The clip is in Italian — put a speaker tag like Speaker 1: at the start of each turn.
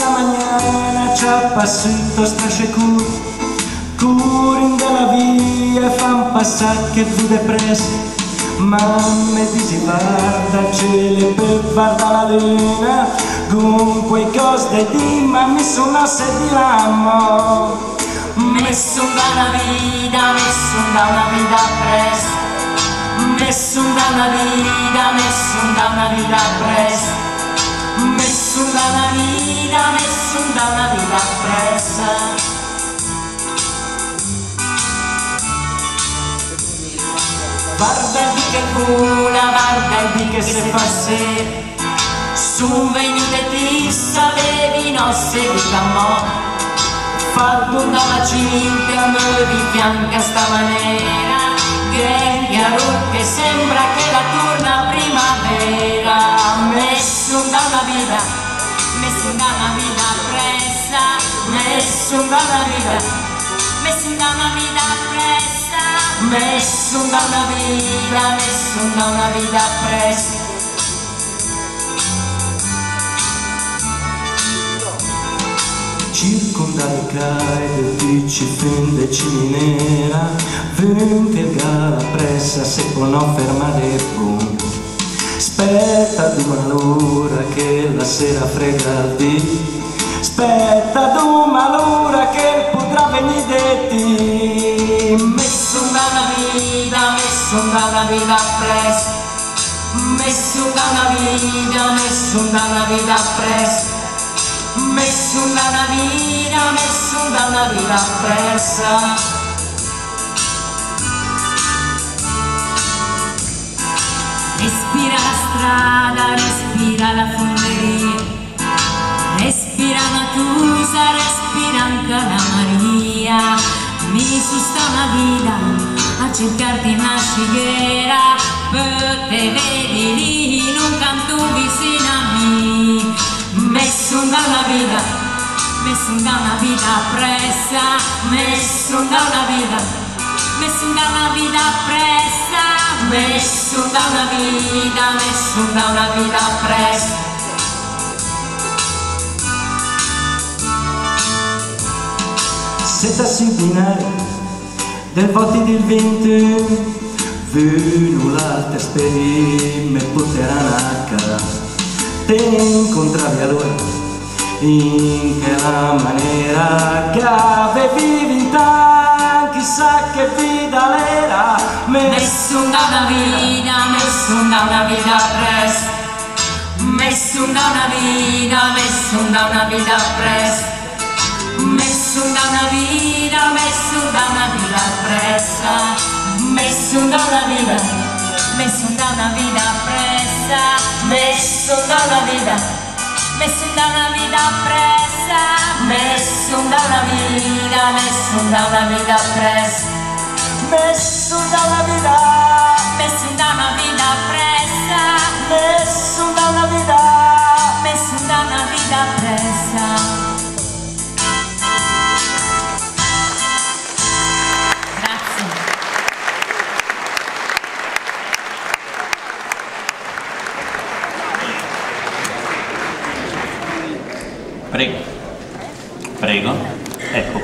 Speaker 1: la mañana c'ha passato strasce curin della via fan passare che tu depressa. Mamma ti guarda cielo per guarda la luna con quei cose di ma mi sono sedilamo
Speaker 2: messo da una vita presto messo da una vita presto messo da una vita presto.
Speaker 1: Guarda di che vola, guarda di che se fa se
Speaker 2: su venite ti sapevi non seguita mo
Speaker 1: fatto
Speaker 2: da la cinta mi fianca sta maniera che chiaro che sembra che la torna primavera messo da una vita pressa messo da una vita pressa messo da una vita presto.
Speaker 1: Circondare caide di ci fende ciminera venite il gala pressa se può non fermare il punto spetta di malura che la sera frega il dì spetta di malura che potrà venire di ti
Speaker 2: messo da una vita presto messo da una vita presto messo da una vita pressa. Respira la strada, respira la fonderia, respira Matusa, respira anche la Maria. Mi susta una vita a cercarti una scighera, per te vedi lì in un canto vicino a me. Messo da una vita pressa, messo da una vita pressa, messo da una vita pressa.
Speaker 1: Se tassi binari del voti del vento venu l'alta speri me potranno a cara te incontravi allora in che la maniera che avevi vinta chissà che vita l'era
Speaker 2: messo da una vita presto messo da una vita presto messo da una vita pressa messo da una vita pressa messo da una vita pressa messo da una vita pressa
Speaker 1: messo da una vita
Speaker 2: pressa
Speaker 1: messo da una
Speaker 2: vita pressa.
Speaker 3: Prego, prego, ecco.